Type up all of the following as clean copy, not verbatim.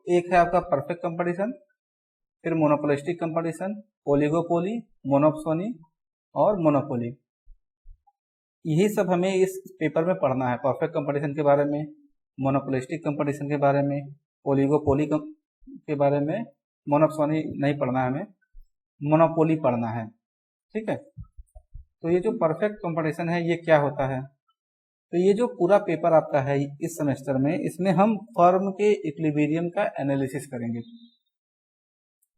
एक है आपका परफेक्ट कंपटीशन, फिर मोनोपोलिस्टिक कंपटीशन, ओलिगोपोली, मोनोपोली और मोनोपोली। यही सब हमें इस पेपर में पढ़ना है। परफेक्ट कंपटीशन के बारे में, मोनोपोलिस्टिक कंपटीशन के बारे में, ओलिगोपोली के बारे में, मोनोपोली नहीं पढ़ना है हमें, मोनोपोली पढ़ना है। ठीक है, तो ये जो परफेक्ट कंपटीशन है ये क्या होता है? तो ये जो पूरा पेपर आपका है इस सेमेस्टर में, इसमें हम फर्म के इक्विलिब्रियम का एनालिसिस करेंगे।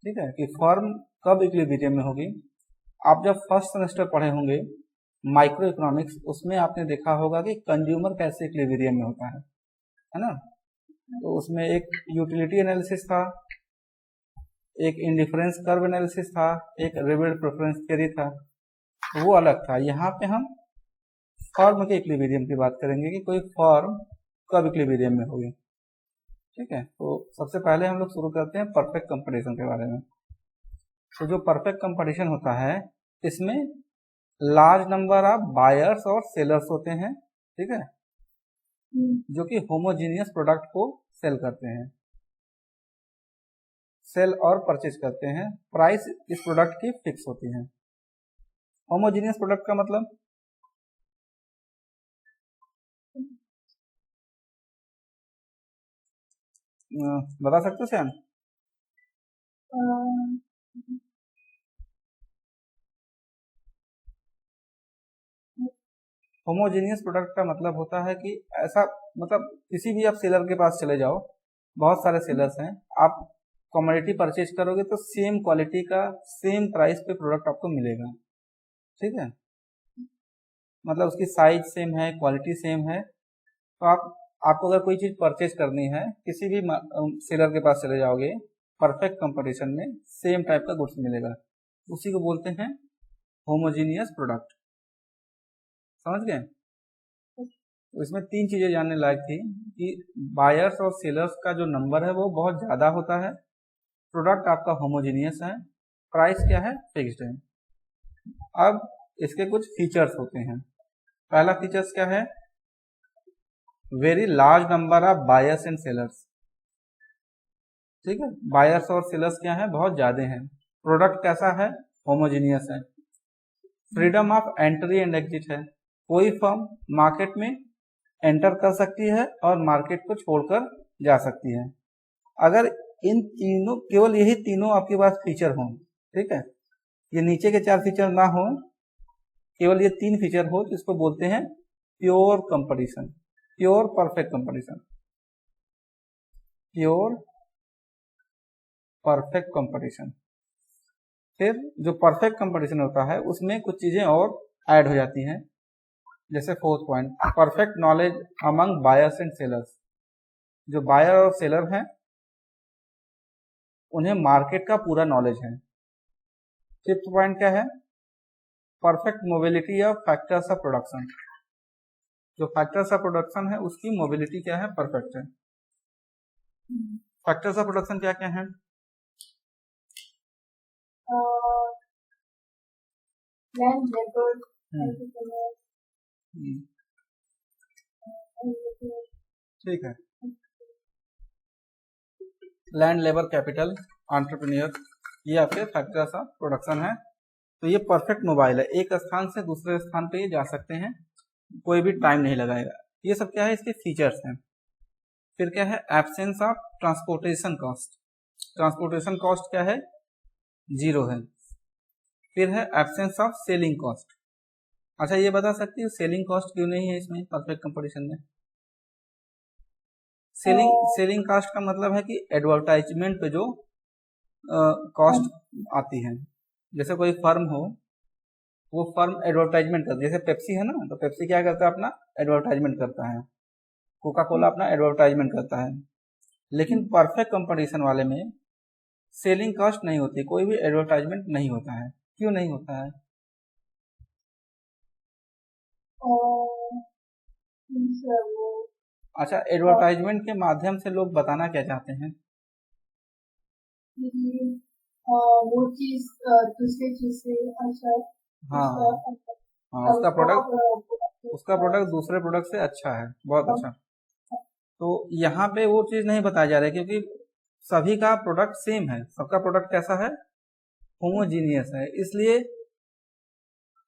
ठीक है, कि फर्म कब इक्विलिब्रियम में होगी। आप जब फर्स्ट सेमेस्टर पढ़े होंगे माइक्रो इकोनॉमिक्स, उसमें आपने देखा होगा कि कंज्यूमर कैसे इक्विलिब्रियम में होता है ना। तो उसमें एक यूटिलिटी एनालिसिस था, एक इंडिफरेंस कर्व एनालिसिस था, एक रिवर्स प्रेफरेंस थ्योरी था, वो अलग था। यहाँ पे हम फर्म के इक्विलिब्रियम की बात करेंगे कि कोई फर्म कब इक्विलिब्रियम में होगी। ठीक है, तो सबसे पहले हम लोग शुरू करते हैं परफेक्ट कंपटीशन के बारे में। तो जो परफेक्ट कंपटीशन होता है इसमें लार्ज नंबर ऑफ बायर्स और सेलर्स होते हैं। ठीक है, जो कि होमोजीनियस प्रोडक्ट को सेल करते हैं, सेल और परचेज करते हैं। प्राइस इस प्रोडक्ट की फिक्स होती है। होमोजीनियस प्रोडक्ट का मतलब बता सकते हो सैम? होमोजीनियस प्रोडक्ट का मतलब होता है कि ऐसा, मतलब किसी भी आप सेलर के पास चले जाओ, बहुत सारे सेलर्स हैं, आप कमोडिटी परचेज करोगे तो सेम क्वालिटी का सेम प्राइस पे प्रोडक्ट आपको मिलेगा। ठीक है, मतलब उसकी साइज सेम है, क्वालिटी सेम है। तो आपको अगर कोई चीज परचेज करनी है, किसी भी सेलर के पास चले जाओगे, परफेक्ट कंपटीशन में सेम टाइप का गुड्स मिलेगा, उसी को बोलते हैं होमोजीनियस प्रोडक्ट। समझ गए? तो इसमें तीन चीजें जानने लायक थी कि बायर्स और सेलर्स का जो नंबर है वो बहुत ज्यादा होता है, प्रोडक्ट आपका होमोजीनियस है, प्राइस क्या है, फिक्स्ड है। अब इसके कुछ फीचर्स होते हैं। पहला फीचर्स क्या है? Very large number of buyers and sellers. ठीक है, बायर्स और सेलर्स क्या है, बहुत ज्यादा हैं। प्रोडक्ट कैसा है, होमोजीनियस है। Freedom of entry and exit है, कोई फर्म मार्केट में एंटर कर सकती है और मार्केट को छोड़कर जा सकती है। अगर इन तीनों, केवल यही तीनों आपके पास फीचर हों, ठीक है, ये नीचे के चार फीचर ना हो, केवल ये तीन फीचर हो, तो इसको बोलते हैं pure competition, pure perfect competition, pure perfect competition. फिर जो परफेक्ट कंपटीशन होता है उसमें कुछ चीजें और ऐड हो जाती हैं, जैसे fourth point, perfect knowledge among buyers and sellers. जो बायर और सेलर हैं उन्हें मार्केट का पूरा नॉलेज है। फिफ्थ पॉइंट क्या है? Perfect mobility of factors of production. जो फैक्टर्स ऑफ प्रोडक्शन है उसकी मोबिलिटी क्या है, परफेक्ट है। फैक्टर्स ऑफ प्रोडक्शन क्या क्या है? लैंड, लेबर, ठीक है, लैंड, लेबर, कैपिटल, एंटरप्रेन्योर, ये आपके फैक्टर्स ऑफ प्रोडक्शन है। तो ये परफेक्ट मोबाइल है, एक स्थान से दूसरे स्थान पे ये जा सकते हैं, कोई भी टाइम नहीं लगाएगा। ये सब क्या है, इसके फीचर्स हैं। फिर क्या है? Absence of transportation cost. Transportation cost क्या है, जीरो है। फिर है एब्सेंस ऑफ सेलिंग कॉस्ट। अच्छा, ये बता सकती है सेलिंग कॉस्ट क्यों नहीं है इसमें परफेक्ट कंपटीशन में? सेलिंग कॉस्ट का मतलब है कि एडवर्टाइजमेंट पे जो कॉस्ट आती है। जैसे कोई फर्म हो, वो फर्म एडवर्टाइजमेंट करती है, जैसे पेप्सी है ना, तो पेप्सी क्या करता है, अपना एडवर्टाइजमेंट करता है। कोका कोला अपना एडवर्टाइजमेंट करता है। लेकिन परफेक्ट कंपटीशन वाले में सेलिंग कॉस्ट नहीं होती, कोई भी एडवर्टाइजमेंट नहीं होता है। क्यों नहीं होता है? अच्छा, एडवर्टाइजमेंट के माध्यम से लोग बताना क्या चाहते हैं? वो चीज दूसरे चीज से अच्छा, हाँ हाँ, उसका प्रोडक्ट दूसरे प्रोडक्ट से अच्छा है, बहुत अच्छा। तो यहाँ पे वो चीज नहीं बताया जा रहा है, क्योंकि सभी का प्रोडक्ट सेम है, सबका प्रोडक्ट कैसा है, होमोजीनियस है, इसलिए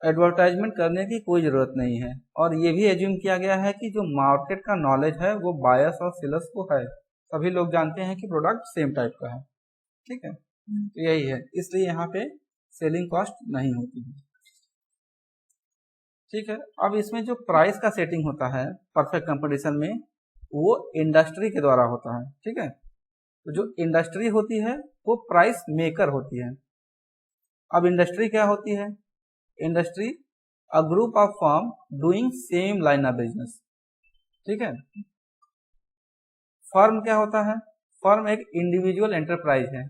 एडवर्टाइजमेंट करने की कोई ज़रूरत नहीं है। और ये भी एज्यूम किया गया है कि जो मार्केट का नॉलेज है वो बायर्स और सेलर्स को है, सभी लोग जानते हैं कि प्रोडक्ट सेम टाइप का है, ठीक है। तो यही है, इसलिए यहाँ पे सेलिंग कॉस्ट नहीं होती है, ठीक है। अब इसमें जो प्राइस का सेटिंग होता है परफेक्ट कंपटीशन में, वो इंडस्ट्री के द्वारा होता है, ठीक है। तो जो इंडस्ट्री होती है वो प्राइस मेकर होती है। अब इंडस्ट्री क्या होती है, industry a group of firm doing same line of business, ठीक है। फर्म क्या होता है, फर्म एक इंडिविजुअल एंटरप्राइज है।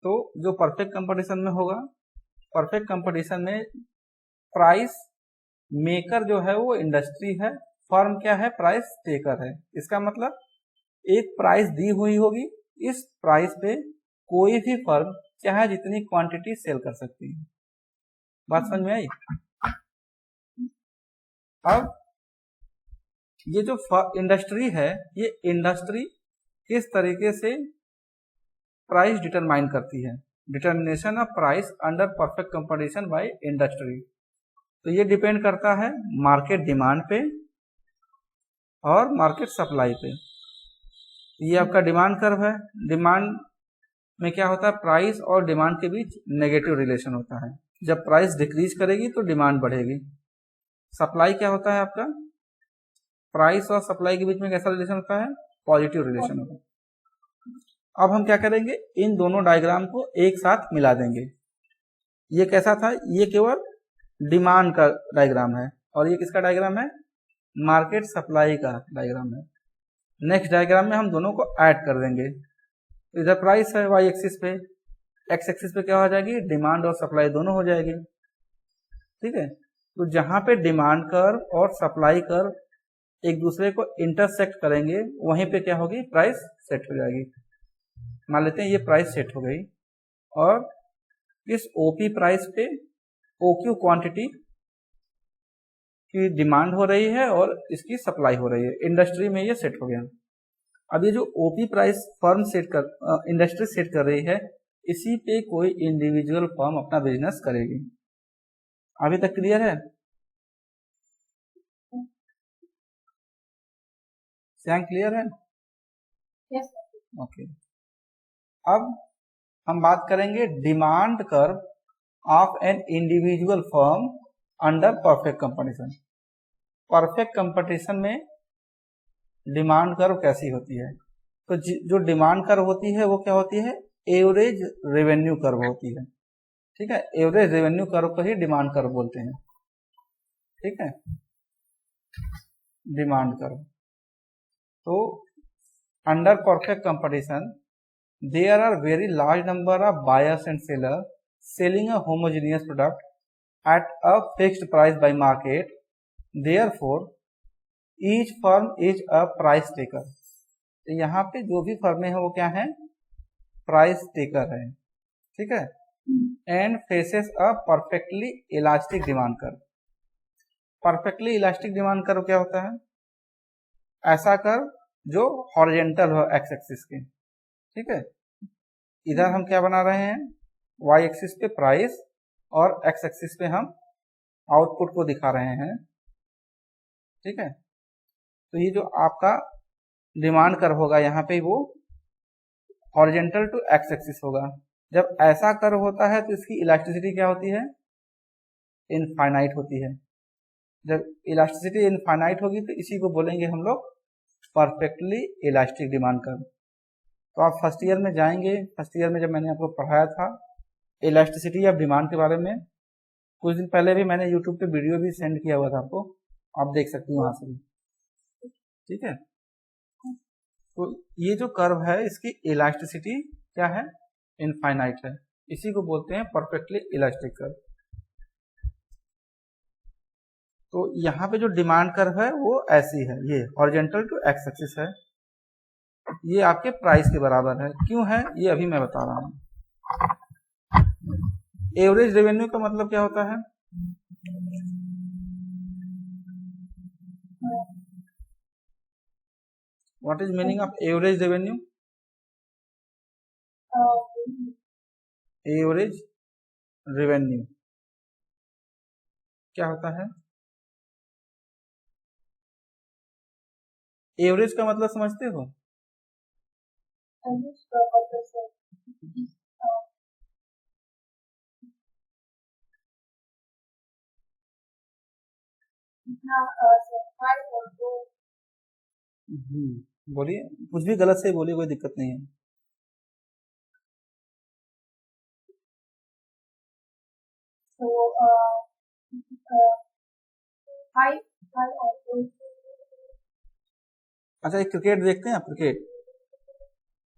तो जो परफेक्ट कंपटीशन में होगा, परफेक्ट कंपटीशन में प्राइस मेकर जो है वो इंडस्ट्री है, फर्म क्या है, प्राइस टेकर है। इसका मतलब एक प्राइस दी हुई होगी, इस प्राइस पे कोई भी फर्म चाहे जितनी क्वांटिटी सेल कर सकती है। बात समझ में आई। अब ये जो इंडस्ट्री है, ये इंडस्ट्री किस तरीके से प्राइस डिटरमाइन करती है, determination of price under perfect competition by industry. तो ये डिपेंड करता है मार्केट डिमांड पे और मार्केट सप्लाई पे। ये आपका डिमांड कर्व है, डिमांड में क्या होता है, प्राइस और डिमांड के बीच नेगेटिव रिलेशन होता है, जब प्राइस डिक्रीज करेगी तो डिमांड बढ़ेगी। सप्लाई क्या होता है आपका, प्राइस और सप्लाई के बीच में कैसा रिलेशन होता है, पॉजिटिव रिलेशन होता है। अब हम क्या करेंगे, इन दोनों डायग्राम को एक साथ मिला देंगे। ये कैसा था, ये केवल डिमांड का डायग्राम है और ये किसका डायग्राम है, मार्केट सप्लाई का डायग्राम है। नेक्स्ट डायग्राम में हम दोनों को ऐड कर देंगे। इधर प्राइस है वाई एक्सिस पे, एक्स एक्सिस पे क्या हो जाएगी, डिमांड और सप्लाई दोनों हो जाएगी, ठीक है। तो जहां पे डिमांड कर्व और सप्लाई कर्व एक दूसरे को इंटरसेक्ट करेंगे, वहीं पे क्या होगी, प्राइस सेट हो जाएगी। मान लेते हैं ये प्राइस सेट हो गई और इस ओपी प्राइस पे ओक्यू क्वांटिटी की डिमांड हो रही है और इसकी सप्लाई हो रही है, इंडस्ट्री में ये सेट हो गया। अब ये जो ओपी प्राइस फर्म सेट कर इंडस्ट्री सेट कर रही है, इसी पे कोई इंडिविजुअल फर्म अपना बिजनेस करेगी। अभी तक क्लियर है, श्याम क्लियर है? Yes. ओके। अब हम बात करेंगे demand curve of an individual firm under perfect competition. Perfect competition में डिमांड कर्व कैसी होती है, तो जो डिमांड कर्व होती है वो क्या होती है, एवरेज रेवेन्यू कर्व होती है, ठीक है। एवरेज रेवेन्यू कर्व को ही डिमांड कर्व बोलते हैं, ठीक है, डिमांड कर्व। तो under perfect competition there are very large number of buyers and sellers selling a homogeneous product at a fixed price by market, therefore each firm is a price taker। तो यहाँ पे जो भी फर्में हैं वो क्या है, प्राइस टेकर है, ठीक है। And faces a perfectly elastic demand curve. Perfectly elastic demand curve क्या होता है, ऐसा कर्व जो हॉरिजेंटल हो एक्स एक्सिस के, ठीक है। इधर हम क्या बना रहे हैं, वाई एक्सिस पे प्राइस और एक्स एक्सिस पे हम आउटपुट को दिखा रहे हैं, ठीक है। तो ये जो आपका डिमांड कर्व होगा यहाँ पे वो हॉरिजेंटल टू एक्स एक्सिस होगा। जब ऐसा कर्व होता है तो इसकी इलास्टिसिटी क्या होती है, इनफाइनाइट होती है। जब इलास्टिसिटी इनफाइनाइट होगी तो इसी को बोलेंगे हम लोग परफेक्टली इलास्टिक डिमांड कर्व। तो आप फर्स्ट ईयर में जाएंगे, फर्स्ट ईयर में जब मैंने आपको पढ़ाया था इलास्टिसिटी ऑफ डिमांड के बारे में, कुछ दिन पहले भी मैंने यूट्यूब पे वीडियो भी सेंड किया हुआ था आपको, आप देख सकते हो वहां से भी, ठीक है। तो ये जो कर्व है इसकी इलास्टिसिटी क्या है, इनफाइनाइट है, इसी को बोलते हैं परफेक्टली इलास्टिक कर्व। तो यहाँ पे जो डिमांड कर्व है वो ऐसी है, ये हॉरिजॉन्टल टू एक्स एक्सिस है, ये आपके प्राइस के बराबर है। क्यों है ये अभी मैं बता रहा हूँ। एवरेज रेवेन्यू का मतलब क्या होता है, what is meaning of average revenue, average revenue क्या होता है? एवरेज का मतलब समझते हो? एवरेज का मतलब सर इतना हाई और लो। बोलिए, कुछ भी गलत से बोलिए, कोई दिक्कत नहीं है। तो हाई हाई और लो। अच्छा, एक क्रिकेट देखते हैं आप? Cricket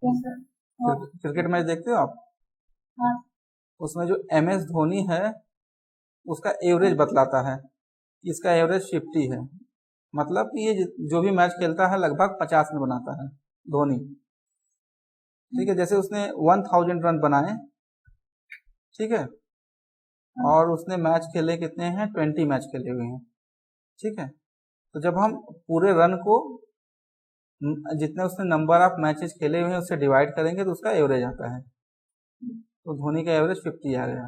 yes sir. हाँ क्रिकेट मैच देखते हो आप? हाँ उसमें जो MS धोनी है उसका एवरेज बतलाता है, इसका एवरेज 50 है। मतलब कि ये जो भी मैच खेलता है लगभग 50 में बनाता है धोनी। ठीक है, जैसे उसने 1000 रन बनाए, ठीक है, और उसने मैच खेले कितने हैं? 20 मैच खेले हुए हैं। ठीक है, तो जब हम पूरे रन को जितने उसने नंबर ऑफ मैचेस खेले हुए हैं उससे डिवाइड करेंगे तो उसका एवरेज आता है। तो धोनी का एवरेज 50 आ गया।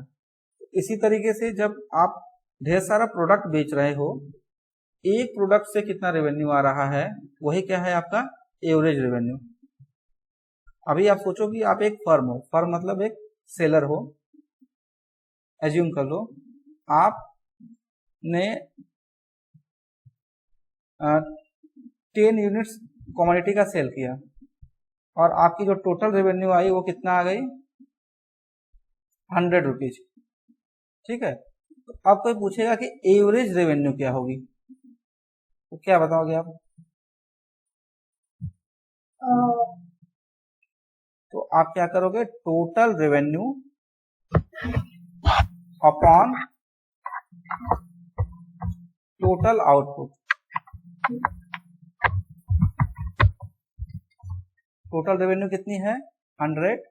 इसी तरीके से जब आप ढेर सारा प्रोडक्ट बेच रहे हो, एक प्रोडक्ट से कितना रेवेन्यू आ रहा है, वही क्या है? आपका एवरेज रेवेन्यू। अभी आप सोचो कि आप एक फर्म हो, फर्म मतलब एक सेलर हो। एज्यूम कर लो आपने 10 यूनिट्स कमोडिटी का सेल किया और आपकी जो टोटल रेवेन्यू आई वो कितना आ गई? 100 रुपीज। ठीक है, तो अब कोई पूछेगा कि एवरेज रेवेन्यू क्या होगी, तो क्या बताओगे आप? तो आप क्या करोगे? Total revenue upon total output. Total revenue कितनी है? 100।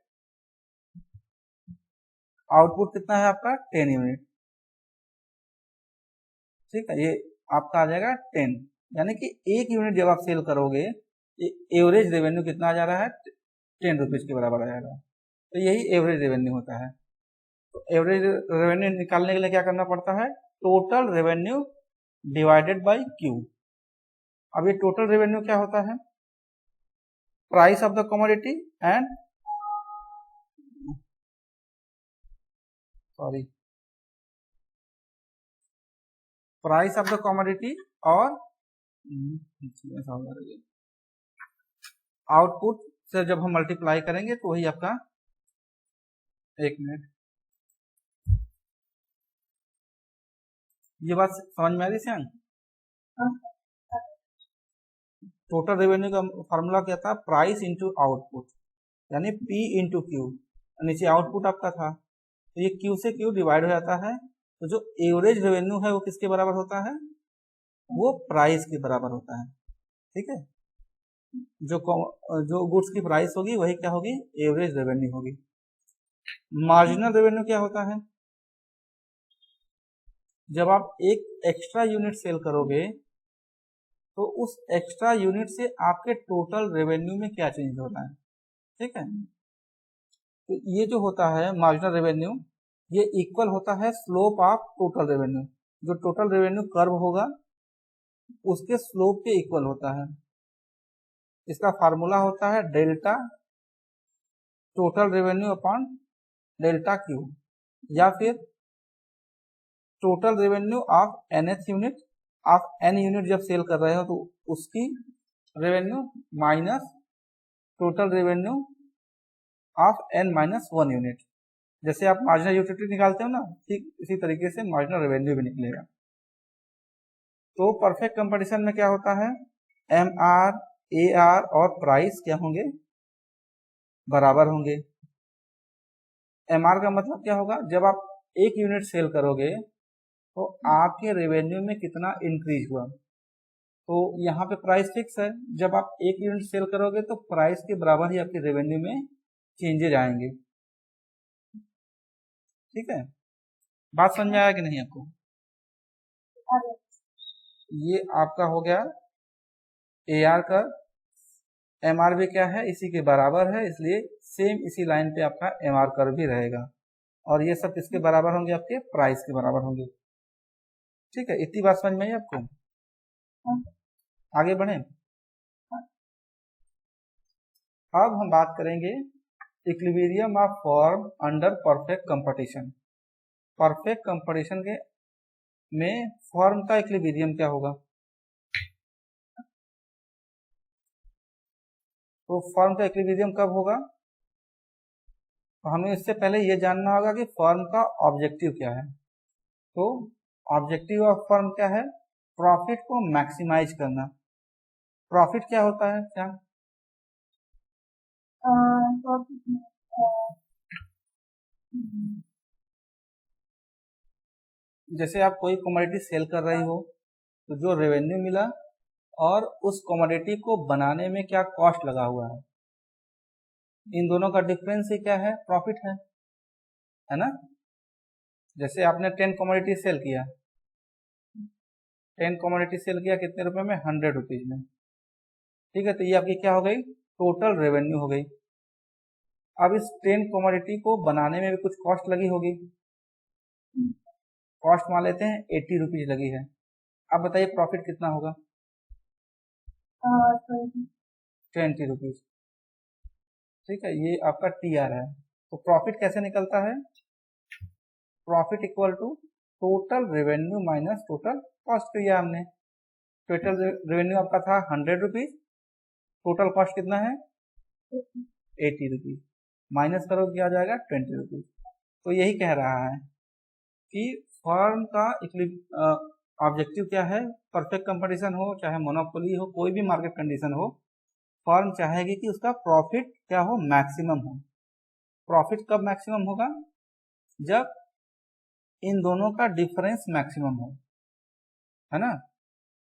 आउटपुट कितना है आपका? 10 यूनिट। ठीक है, ये आपका आ जाएगा 10। यानी कि एक यूनिट जब आप सेल करोगे, एवरेज रेवेन्यू कितना आ जा रहा है? 10 रुपीज के बराबर आ जाएगा। तो यही एवरेज रेवेन्यू होता है। तो एवरेज रेवेन्यू निकालने के लिए क्या करना पड़ता है? Total revenue divided by Q. अब ये टोटल रेवेन्यू क्या होता है? Price of the commodity and price of the commodity और आउटपुट से जब हम मल्टीप्लाई करेंगे तो वही आपका, एक मिनट, ये बात समझ में आ रही श्याम? टोटल रेवेन्यू का फॉर्मूला क्या था? प्राइस इंटू आउटपुट, यानी P इंटू क्यू। नीचे आउटपुट आपका था, तो ये Q से Q डिवाइड हो जाता है। तो जो एवरेज रेवेन्यू है वो किसके बराबर होता है? वो प्राइस के बराबर होता है। ठीक है, जो गुड्स की प्राइस होगी वही क्या होगी? एवरेज रेवेन्यू होगी। मार्जिनल रेवेन्यू क्या होता है? जब आप एक एक्स्ट्रा यूनिट सेल करोगे तो उस एक्स्ट्रा यूनिट से आपके टोटल रेवेन्यू में क्या चेंज होता है। ठीक है, तो ये जो होता है मार्जिनल रेवेन्यू, ये इक्वल होता है स्लोप ऑफ टोटल रेवेन्यू। जो टोटल रेवेन्यू कर्व होगा उसके स्लोप के इक्वल होता है। इसका फार्मूला होता है delta total revenue upon delta Q, या फिर total revenue of nth unit of n unit जब सेल कर रहे हो तो उसकी revenue minus total revenue of n minus 1 unit. जैसे आप मार्जिनल यूटिलिटी निकालते हो ना, ठीक इसी तरीके से मार्जिनल रेवेन्यू भी निकलेगा। तो परफेक्ट कंपटीशन में क्या होता है? MR, AR और प्राइस क्या होंगे? बराबर होंगे। MR का मतलब क्या होगा? जब आप एक यूनिट सेल करोगे तो आपके रेवेन्यू में कितना इंक्रीज हुआ। तो यहाँ पे प्राइस फिक्स है, जब आप एक यूनिट सेल करोगे तो प्राइस के बराबर ही आपके रेवेन्यू में चेंजेज आएंगे। ठीक है, बात समझ में आया कि नहीं आपको? ये आपका हो गया AR का। MR भी क्या है? इसी के बराबर है, इसलिए सेम इसी लाइन पे आपका MR कर्व भी रहेगा। और ये सब किसके बराबर होंगे, आपके प्राइस के बराबर होंगे। ठीक है, इतनी बात समझ में आई आपको? आगे बढ़े। अब हम बात करेंगे equilibrium of form under perfect competition. Perfect competition के में फॉर्म का इक्विलिब्रियम क्या होगा? तो फॉर्म का इक्विलिब्रियम कब होगा? तो हमें इससे पहले ये जानना होगा कि फॉर्म का ऑब्जेक्टिव क्या है। तो ऑब्जेक्टिव ऑफ फॉर्म क्या है? प्रॉफिट को मैक्सिमाइज करना। प्रॉफिट क्या होता है, क्या? जैसे आप कोई कमोडिटी सेल कर रही हो तो जो रेवेन्यू मिला और उस कमोडिटी को बनाने में क्या कॉस्ट लगा हुआ है, इन दोनों का डिफरेंस ही क्या है? प्रॉफिट है ना। जैसे आपने 10 कमोडिटी सेल किया, 10 कमोडिटी सेल किया कितने रुपए में? 100 रुपीज में। ठीक है, तो ये आपकी क्या हो गई? टोटल रेवेन्यू हो गई। अब इस 10 कमोडिटी को बनाने में भी कुछ कॉस्ट लगी होगी, कॉस्ट मान लेते हैं 80 रुपीज लगी है। अब बताइए प्रॉफिट कितना होगा? 20 रुपीज। ठीक है, ये आपका TR है। तो प्रॉफिट कैसे निकलता है? Profit equal to total revenue minus total cost किया हमने। टोटल रेवेन्यू आपका था 100 रुपीज, टोटल कॉस्ट कितना है? 80 रुपीज, माइनस करो क्या आ जाएगा? 20 रुपीज। तो यही कह रहा है कि फर्म का ऑब्जेक्टिव क्या है? परफेक्ट कंपटीशन हो चाहे मोनोपोली हो, कोई भी मार्केट कंडीशन हो, फर्म चाहेगी कि उसका प्रॉफिट क्या हो? मैक्सिमम हो। प्रॉफिट कब मैक्सिमम होगा? जब इन दोनों का डिफरेंस मैक्सिमम हो, है ना।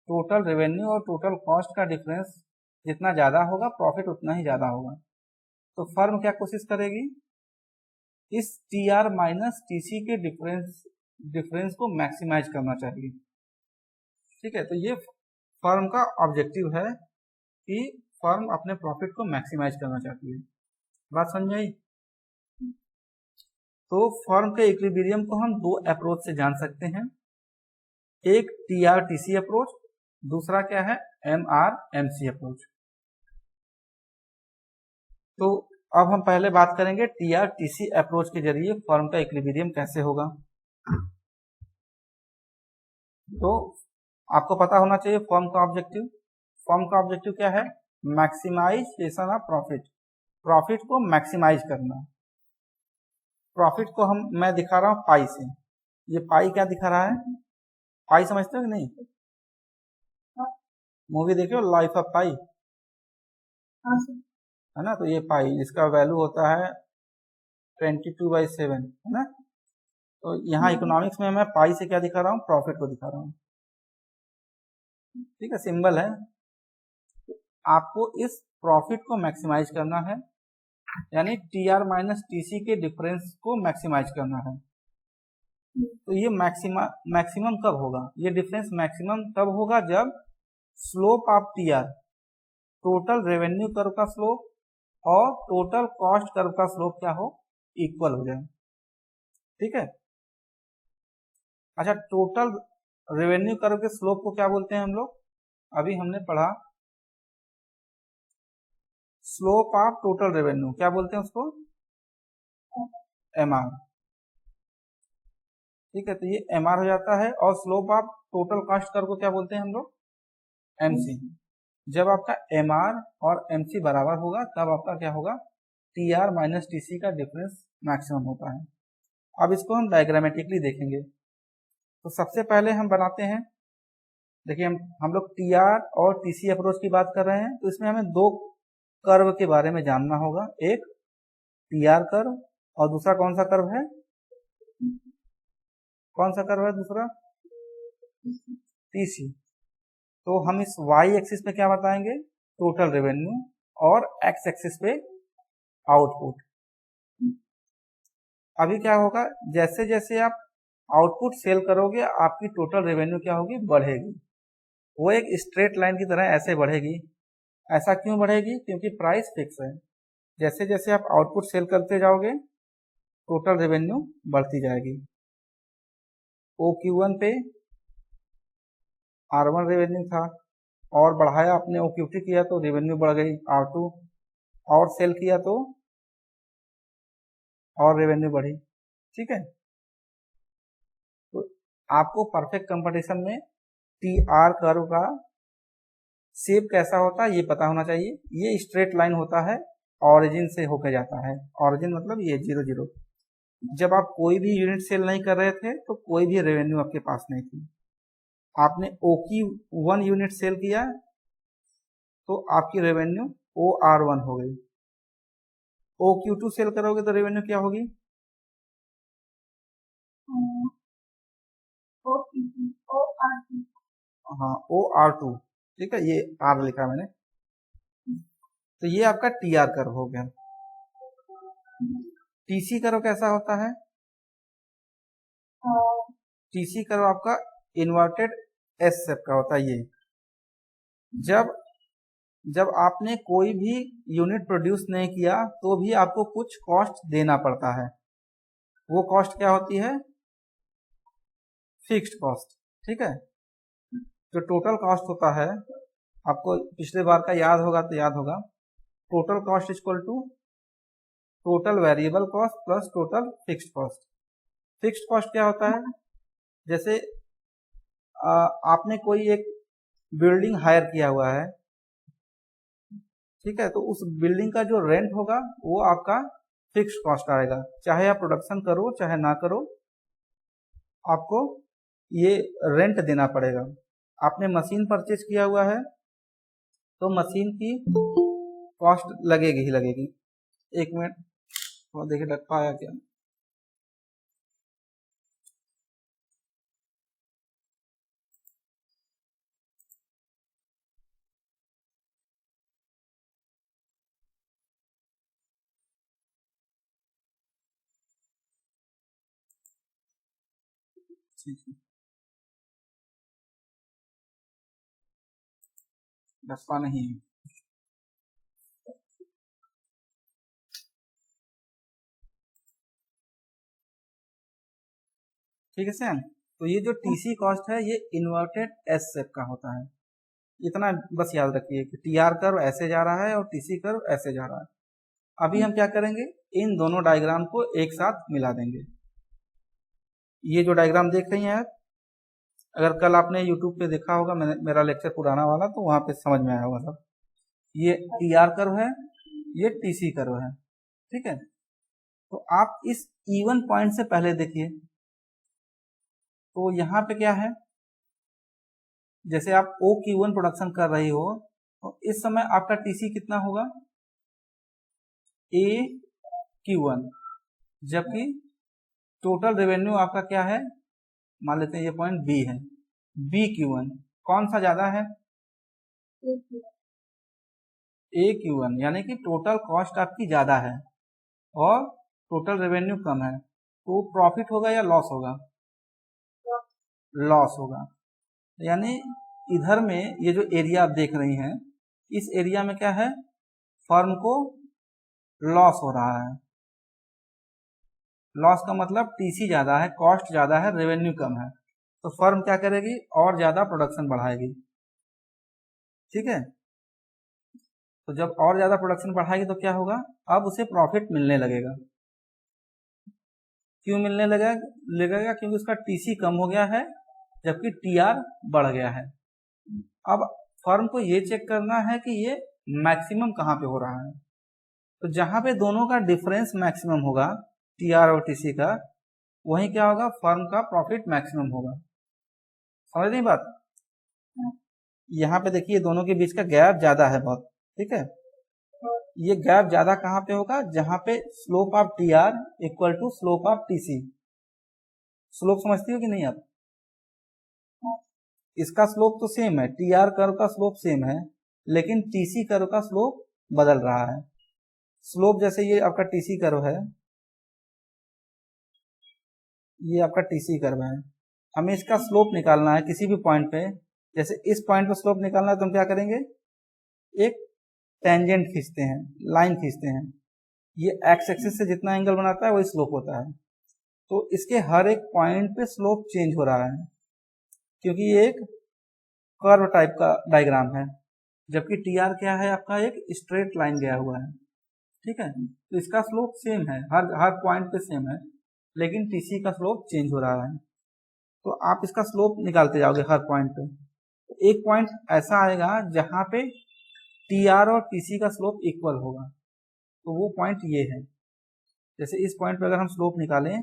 टोटल रेवेन्यू और टोटल कॉस्ट का डिफरेंस जितना ज्यादा होगा, प्रॉफिट उतना ही ज्यादा होगा। तो फर्म क्या कोशिश करेगी? इस TR माइनस TC के डिफरेंस को मैक्सिमाइज करना चाहिए। ठीक है, तो ये फर्म का ऑब्जेक्टिव है कि फर्म अपने प्रॉफिट को मैक्सिमाइज करना चाहती है। बात समझ आई? तो फर्म के इक्विलिब्रियम को हम दो अप्रोच से जान सकते हैं, एक TR TC अप्रोच, दूसरा क्या है? MR MC approach. तो अब हम पहले बात करेंगे TR TC अप्रोच के जरिए फर्म का इक्विलिब्रियम कैसे होगा। तो आपको पता होना चाहिए फर्म का ऑब्जेक्टिव। फर्म का ऑब्जेक्टिव क्या है? मैक्सिमाइजेशन ऑफ प्रॉफिट, प्रॉफिट को मैक्सिमाइज करना। प्रॉफिट को मैं दिखा रहा हूं पाई से। ये पाई क्या दिखा रहा है? पाई समझते हो कि नहीं? मूवी देखे हो लाइफ ऑफ पाई, है ना। तो ये पाई, इसका वैल्यू होता है 22/7, है ना। तो यहाँ इकोनॉमिक्स में मैं पाई से क्या दिखा रहा हूँ? प्रॉफिट को दिखा रहा हूँ। ठीक है, सिंबल है। आपको इस प्रॉफिट को मैक्सिमाइज करना है, यानी TR माइनस TC के डिफरेंस को मैक्सिमाइज करना है। तो ये मैक्सिमम कब होगा? ये डिफरेंस मैक्सिमम तब होगा जब slope of TR, total revenue curve का स्लोप और टोटल कॉस्ट कर्व का स्लोप क्या हो? इक्वल हो जाए। ठीक है। अच्छा, टोटल रेवेन्यू कर्व के स्लोप को क्या बोलते हैं हम लोग? अभी हमने पढ़ा स्लोप ऑफ टोटल रेवेन्यू, क्या बोलते हैं उसको? MR। ठीक है, तो ये MR हो जाता है। और slope of total cost curve को क्या बोलते हैं हम लोग? MC। जब आपका MR और MC बराबर होगा तब आपका क्या होगा? TR माइनस TC का डिफरेंस मैक्सिमम होता है। अब इसको हम डायग्रामेटिकली देखेंगे। तो सबसे पहले हम बनाते हैं, देखिए हम लोग TR और TC अप्रोच की बात कर रहे हैं, तो इसमें हमें दो कर्व के बारे में जानना होगा। एक TR कर्व और दूसरा कौन सा कर्व है? कौन सा कर्व है दूसरा? TC। तो हम इस Y एक्सिस पे क्या बताएंगे? टोटल रेवेन्यू, और X एक्सिस पे आउटपुट। अभी क्या होगा? जैसे जैसे आप आउटपुट सेल करोगे आपकी टोटल रेवेन्यू क्या होगी? बढ़ेगी। वो एक स्ट्रेट लाइन की तरह ऐसे बढ़ेगी। ऐसा क्यों बढ़ेगी? क्योंकि प्राइस फिक्स है। जैसे जैसे आप आउटपुट सेल करते जाओगे टोटल रेवेन्यू बढ़ती जाएगी। OQ1 पे R1 रेवेन्यू था और बढ़ाया आपने, OQ2 किया तो रेवेन्यू बढ़ गई R2, और सेल किया तो और रेवेन्यू बढ़ी। ठीक है, तो आपको परफेक्ट कंपटीशन में TR कर्व का शेप कैसा होता है ये पता होना चाहिए। ये स्ट्रेट लाइन होता है, ऑरिजिन से होकर जाता है। ऑरिजिन मतलब ये 0 0। जब आप कोई भी यूनिट सेल नहीं कर रहे थे तो कोई भी रेवेन्यू आपके पास नहीं थी। आपने OQ1 यूनिट सेल किया तो आपकी रेवेन्यू OR1 हो गई। OQ2 सेल करोगे तो रेवेन्यू क्या होगी? हाँ, OR2। ठीक है, ये R लिखा मैंने। तो ये आपका TR कर्व हो गया। TC कर्व कैसा होता है? TC कर्व आपका इन्वर्टेड S शेप का होता है। ये जब आपने कोई भी यूनिट प्रोड्यूस नहीं किया तो भी आपको कुछ कॉस्ट देना पड़ता है। वो कॉस्ट क्या होती है? Fixed cost. ठीक है, जो टोटल कॉस्ट होता है, आपको पिछले बार का याद होगा तो याद होगा, total cost equal to total variable cost plus total fixed cost. Fixed cost क्या होता है? जैसे आपने कोई एक बिल्डिंग हायर किया हुआ है, ठीक है, तो उस बिल्डिंग का जो रेंट होगा वो आपका फिक्स्ड कॉस्ट आएगा। चाहे आप प्रोडक्शन करो चाहे ना करो, आपको ये रेंट देना पड़ेगा। आपने मशीन परचेज किया हुआ है तो मशीन की कॉस्ट लगेगी ही लगेगी। एक मिनट, तो देखिए लग पाया क्या? ठीक है, डस्पा नहीं है। ठीक है सैम, तो ये जो TC कॉस्ट है ये इन्वर्टेड S शेप का होता है। इतना बस याद रखिए कि TR कर्व ऐसे जा रहा है और TC कर्व ऐसे जा रहा है। अभी हम क्या करेंगे, इन दोनों डायग्राम को एक साथ मिला देंगे। ये जो डायग्राम देख रही हैं आप, अगर कल आपने YouTube पे देखा होगा मेरा लेक्चर पुराना वाला, तो वहां पे समझ में आया होगा सब। ये TR कर्व है, ये TC कर्व है। ठीक है, तो आप इस इवन पॉइंट से पहले देखिए, तो यहाँ पे क्या है, जैसे आप OQ1 प्रोडक्शन कर रही हो तो इस समय आपका TC कितना होगा? AQ1, जबकि टोटल रेवेन्यू आपका क्या है? मान लेते हैं ये पॉइंट B है, BQ1। कौन सा ज्यादा है? AQ1, यानी कि टोटल कॉस्ट आपकी ज्यादा है और टोटल रेवेन्यू कम है, तो प्रॉफिट होगा या लॉस होगा? लॉस होगा। यानी इधर में ये जो एरिया आप देख रही हैं, इस एरिया में क्या है? फर्म को लॉस हो रहा है। लॉस का मतलब TC ज्यादा है, कॉस्ट ज्यादा है, रेवेन्यू कम है, तो फर्म क्या करेगी? और ज्यादा प्रोडक्शन बढ़ाएगी। ठीक है, तो जब और ज्यादा प्रोडक्शन बढ़ाएगी तो क्या होगा? अब उसे प्रॉफिट मिलने लगेगा। क्यों मिलने लगेगा? क्योंकि उसका TC कम हो गया है जबकि TR बढ़ गया है। अब फर्म को ये चेक करना है कि ये मैक्सिमम कहाँ पे हो रहा है, तो जहां पे दोनों का डिफरेंस मैक्सिमम होगा, TR और TC का, वहीं क्या होगा? फर्म का प्रॉफिट मैक्सिमम होगा। समझ नहीं बात? यहाँ पे देखिए दोनों के बीच का गैप ज्यादा है बहुत। ठीक है, ये गैप ज्यादा कहाँ पे होगा? जहां पे slope of TR equal to slope of TC। Slope समझती हो कि नहीं आप? इसका स्लोप तो सेम है, TR कर्व का स्लोप सेम है, लेकिन TC कर्व का स्लोप बदल रहा है। स्लोप जैसे ये आपका TC कर्व है, ये आपका TC कर्व है, हमें इसका स्लोप निकालना है किसी भी पॉइंट पे। जैसे इस पॉइंट पे स्लोप निकालना है तो हम क्या करेंगे? एक टेंजेंट खींचते हैं, लाइन खींचते हैं। ये एक्स एक्सिस से जितना एंगल बनाता है वही स्लोप होता है। तो इसके हर एक पॉइंट पे स्लोप चेंज हो रहा है, क्योंकि ये एक कर्व टाइप का डायग्राम है, जबकि टी आर क्या है आपका, एक स्ट्रेट लाइन गया हुआ है। ठीक है, तो इसका स्लोप सेम है, हर पॉइंट पे सेम है, लेकिन टीसी का स्लोप चेंज हो रहा है। तो आप इसका स्लोप निकालते जाओगे हर पॉइंट पे। तो एक पॉइंट ऐसा आएगा जहां पे टी आर और टीसी का स्लोप इक्वल होगा, तो वो पॉइंट ये है। जैसे इस पॉइंट पे अगर हम स्लोप निकालें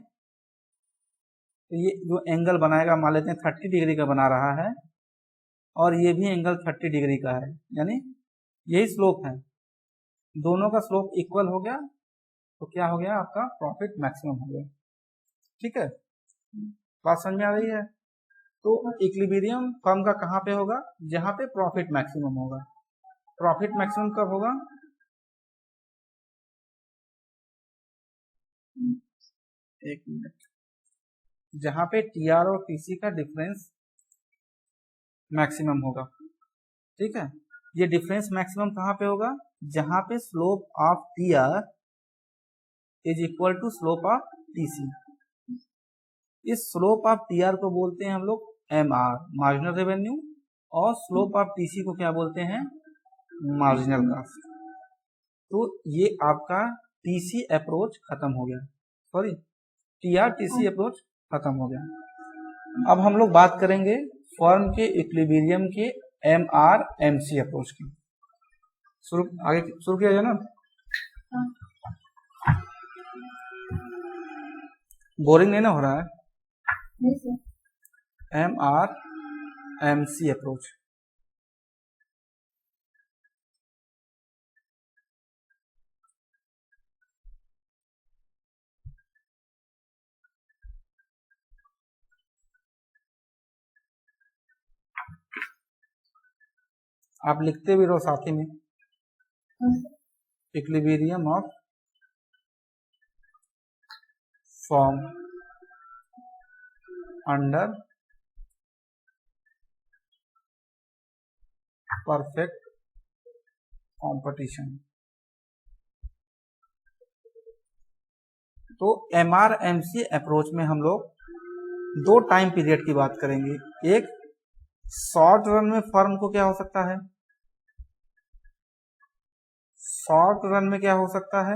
तो ये जो एंगल बनाएगा, मान लेते हैं 30 डिग्री का बना रहा है, और ये भी एंगल 30 डिग्री का है, यानी यही स्लोप है, दोनों का स्लोप इक्वल हो गया, तो क्या हो गया आपका, प्रॉफिट मैक्सिमम हो गया। ठीक है, बात समझ में आ रही है। तो इक्विलिब्रियम फर्म का कहाँ पे होगा, जहां पे प्रॉफिट मैक्सिमम होगा। प्रॉफिट मैक्सिमम कब होगा, एक मिनट, जहां पे टी आर और टीसी का डिफरेंस मैक्सिमम होगा। ठीक है, ये डिफरेंस मैक्सिमम कहाँ पे होगा, जहां पे slope of T R is equal to slope of TC. इस स्लोप ऑफ टी आर को बोलते हैं हम लोग एम आर, मार्जिनल रेवेन्यू, और स्लोप ऑफ टीसी को क्या बोलते हैं, मार्जिनल कॉस्ट। तो ये आपका टीसी अप्रोच खत्म हो गया, sorry T R TC approach खत्म हो गया। अब हम लोग बात करेंगे फर्म के इक्विलिब्रियम के M R M C approach की। आगे शुरू किया जाए ना, बोरिंग नहीं ना हो रहा है। M R M C approach, आप लिखते भी रहो साथ ही में, equilibrium of form under perfect competition. तो M R M C approach में हम लोग दो टाइम पीरियड की बात करेंगे। एक, शॉर्ट रन में फर्म को क्या हो सकता है, शॉर्ट रन में क्या हो सकता है,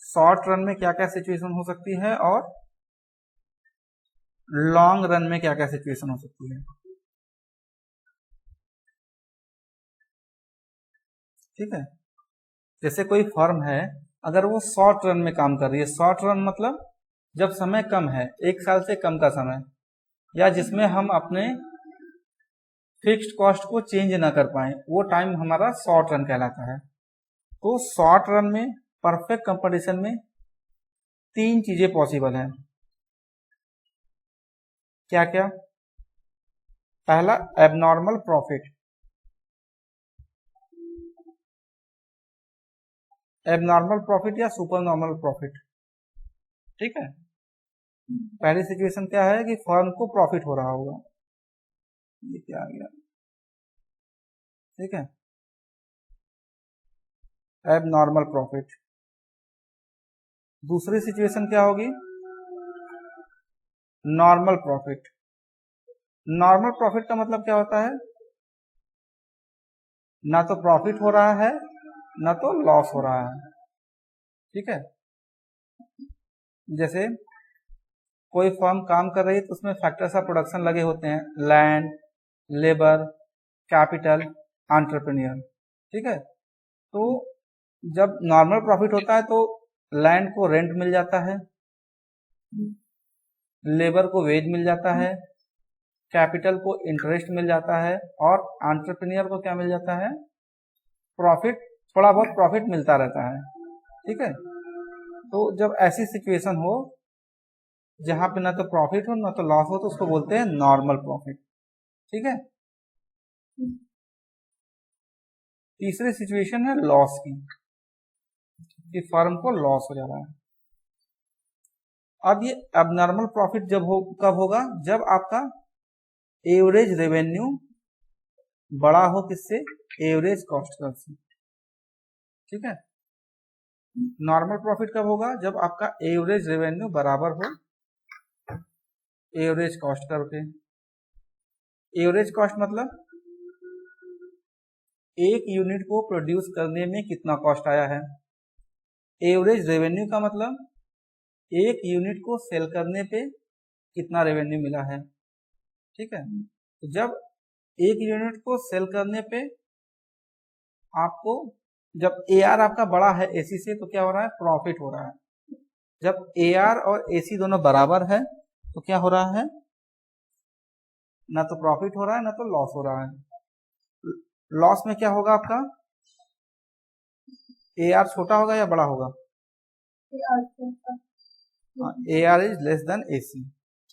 शॉर्ट रन में क्या क्या सिचुएशन हो सकती है, और लॉन्ग रन में क्या क्या सिचुएशन हो सकती है। ठीक है, जैसे कोई फर्म है, अगर वो शॉर्ट रन में काम कर रही है, शॉर्ट रन मतलब जब समय कम है, 1 साल से कम का समय, या जिसमें हम अपने फिक्स्ड कॉस्ट को चेंज ना कर पाए, वो टाइम हमारा शॉर्ट रन कहलाता है। तो शॉर्ट रन में परफेक्ट कंपटीशन में 3 चीजें पॉसिबल हैं। क्या क्या, पहला एबनॉर्मल प्रॉफिट, एबनॉर्मल प्रॉफिट या सुपर नॉर्मल प्रॉफिट। ठीक है, पहली सिचुएशन क्या है कि फर्म को प्रॉफिट हो रहा होगा, ये क्या आ गया, ठीक है, एबनॉर्मल प्रॉफिट। दूसरी सिचुएशन क्या होगी, नॉर्मल प्रॉफिट। नॉर्मल प्रॉफिट का मतलब क्या होता है, ना तो प्रॉफिट हो रहा है ना तो लॉस हो रहा है। ठीक है, जैसे कोई फर्म काम कर रही है तो उसमें फैक्टर्स ऑफ प्रोडक्शन लगे होते हैं, लैंड, लेबर, कैपिटल, एंटरप्रेन्योर। ठीक है, तो जब नॉर्मल प्रॉफिट होता है तो लैंड को रेंट मिल जाता है, लेबर को वेज मिल जाता है, कैपिटल को इंटरेस्ट मिल जाता है, और एंटरप्रेन्योर को क्या मिल जाता है, प्रॉफिट, थोड़ा बहुत प्रॉफिट मिलता रहता है। ठीक है, तो जब ऐसी सिचुएशन हो जहां पे ना तो प्रॉफिट हो ना तो लॉस हो, तो उसको बोलते हैं नॉर्मल प्रॉफिट। ठीक है, तीसरी सिचुएशन है लॉस की, कि फर्म को लॉस हो जा रहा है। अब ये एबनॉर्मल प्रॉफिट कब होगा, जब आपका एवरेज रेवेन्यू बड़ा हो किससे, एवरेज कॉस्ट कर्व से। ठीक है। नॉर्मल प्रॉफिट कब होगा? जब आपका एवरेज रेवेन्यू बराबर हो एवरेज कॉस्ट करके। एवरेज कॉस्ट मतलब एक यूनिट को प्रोड्यूस करने में कितना कॉस्ट आया है। एवरेज रेवेन्यू का मतलब एक यूनिट को सेल करने पे कितना रेवेन्यू मिला है, ठीक है। तो जब एक यूनिट को सेल करने पे आपको, जब AR आपका बड़ा है AC से, तो क्या हो रहा है? प्रॉफिट हो रहा है। जब AR और AC दोनों बराबर है तो क्या हो रहा है? ना तो प्रॉफिट हो रहा है ना तो लॉस हो रहा है। लॉस में क्या होगा आपका? AR छोटा होगा या बड़ा होगा? AR is less than AC,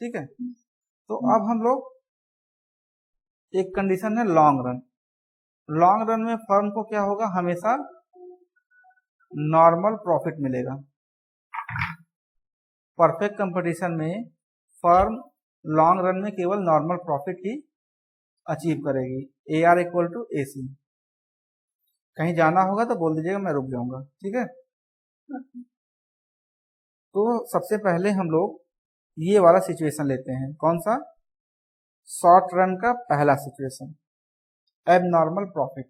ठीक है। तो अब हम लोग, एक कंडीशन है लॉन्ग रन। लॉन्ग रन में फर्म को क्या होगा? हमेशा नॉर्मल प्रॉफिट मिलेगा। परफेक्ट कंपटीशन में फर्म लॉन्ग रन में केवल नॉर्मल प्रॉफिट ही अचीव करेगी। AR equal to AC। कहीं जाना होगा तो बोल दीजिएगा, मैं रुक जाऊंगा, ठीक है। तो सबसे पहले हम लोग ये वाला सिचुएशन लेते हैं। कौन सा? शॉर्ट रन का पहला सिचुएशन, एबनॉर्मल प्रॉफिट।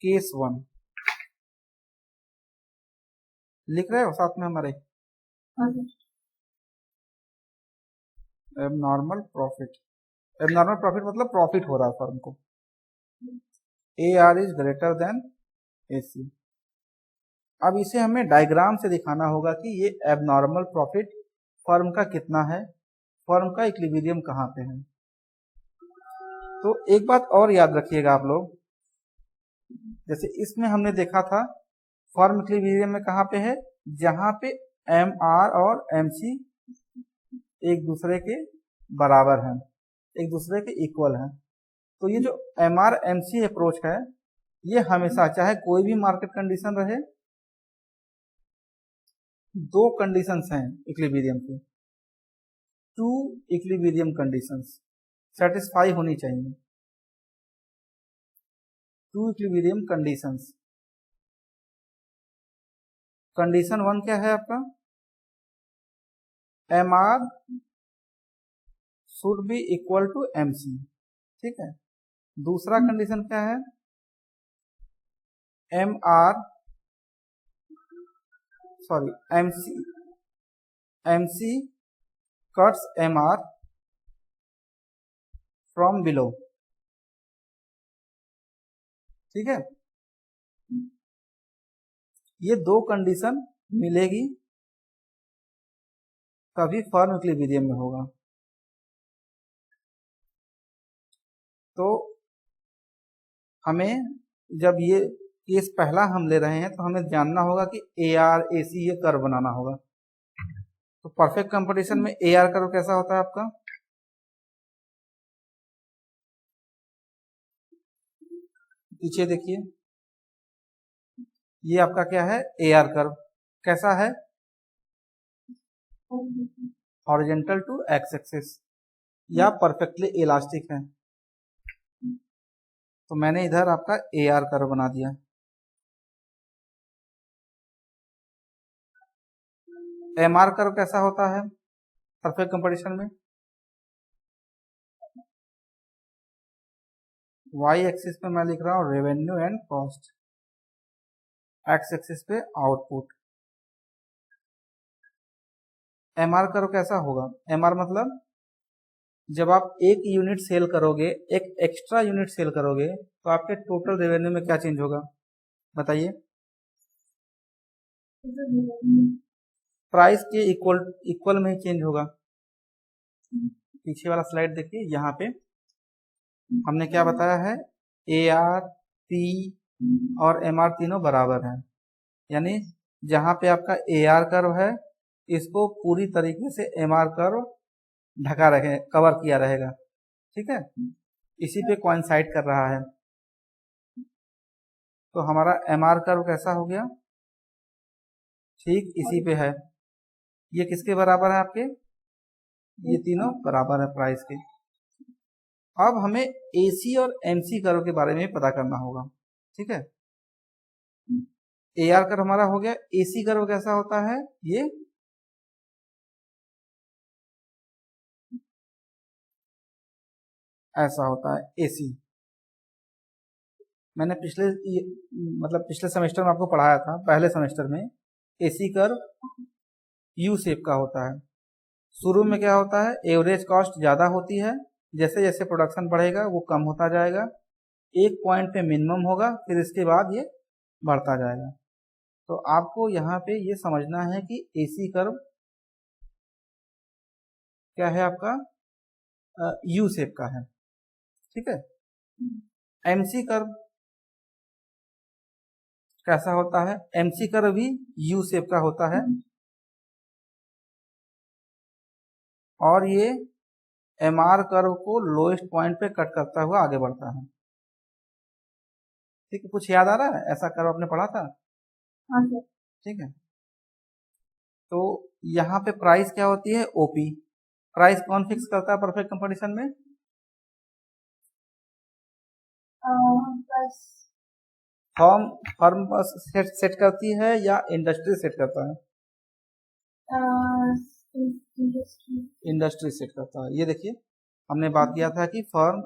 केस 1 लिख रहे हो साथ में हमारे? Abnormal profit. एबनॉर्मल प्रॉफिट मतलब प्रॉफिट हो रहा है फर्म को। AR is greater than AC। अब इसे हमें डायग्राम से दिखाना होगा कि ये एबनॉर्मल प्रॉफिट फर्म का कितना है, फर्म का इक्विलिब्रियम कहाँ पे है। तो एक बात और याद रखिएगा आप लोग, जैसे इसमें हमने देखा था फर्म इक्विलिब्रियम में कहाँ पे है? जहां पे MR और MC एक दूसरे के बराबर हैं, एक दूसरे के इक्वल हैं। तो ये जो MR MC अप्रोच है, ये हमेशा, चाहे कोई भी मार्केट कंडीशन रहे, दो कंडीशंस हैं इक्विलिब्रियम की, टू इक्विलिब्रियम कंडीशंस सेटिस्फाई होनी चाहिए। To equilibrium conditions. कंडीशन 1 क्या है आपका? MR should be equal to MC, ठीक है। दूसरा कंडीशन क्या है? MC cuts MR from below, ठीक है। ये दो कंडीशन मिलेगी तभी फर्म इक्विलिब्रियम में होगा। तो हमें, जब ये केस पहला हम ले रहे हैं, तो हमें जानना होगा कि AR AC ये कर्व बनाना होगा। तो परफेक्ट कंपटीशन में AR कर्व कैसा होता है आपका? पीछे देखिए, ये आपका क्या है? AR curve. कैसा है? हॉरिजॉन्टल टू एक्स एक्सिस या परफेक्टली इलास्टिक है। तो मैंने इधर आपका AR कर्व बना दिया। MR कर्व कैसा होता है परफेक्ट कंपटीशन में? Y एक्सिस पे मैं लिख रहा हूं revenue and cost, x axis पे आउटपुट। MR कर्व कैसा होगा? MR मतलब जब आप एक यूनिट सेल करोगे, एक एक्स्ट्रा यूनिट सेल करोगे, तो आपके टोटल रेवेन्यू में क्या चेंज होगा बताइए? प्राइस के इक्वल में ही चेंज होगा। पीछे वाला स्लाइड देखिए, यहाँ पे हमने क्या बताया है? AR, P और MR तीनों बराबर हैं। यानी जहां पे आपका AR कर्व है, इसको पूरी तरीके से MR कर्व ढका रहे, कवर किया रहेगा, ठीक है। इसी पे कोइंसाइड कर रहा है। तो हमारा MR कर्व कैसा हो गया? ठीक इसी पे है। ये किसके बराबर है आपके? ये तीनों बराबर है प्राइस के। अब हमें एसी और एमसी कर्व के बारे में पता करना होगा। ठीक है, एआर कर्व हमारा हो गया। एसी कर्व कैसा होता है, ये ऐसा होता है एसी। मैंने पिछले सेमेस्टर में आपको पढ़ाया था, पहले सेमेस्टर में। एसी कर्व यू शेप का होता है। शुरू में क्या होता है, एवरेज कॉस्ट ज़्यादा होती है, जैसे जैसे प्रोडक्शन बढ़ेगा वो कम होता जाएगा। एक पॉइंट पे मिनिमम होगा, फिर इसके बाद ये बढ़ता जाएगा। तो आपको यहाँ पे ये समझना है कि एसी कर्व क्या है आपका, यू शेप का है। ठीक है, एमसी कर्व कैसा होता है, एमसी कर्व भी यू शेप का होता है, और ये एमआर कर्व को लोएस्ट पॉइंट पे कट करता हुआ आगे बढ़ता है। ठीक है, कुछ याद आ रहा है, ऐसा कर्व आपने पढ़ा था? हाँ सर। ठीक है, तो यहाँ पे प्राइस क्या होती है, ओपी। प्राइस कौन फिक्स करता है परफेक्ट कंपटीशन में? बस फर्म बस सेट करती है या इंडस्ट्री सेट करता है? इंडस्ट्री सेट करता है। ये देखिए, हमने बात किया था कि फर्म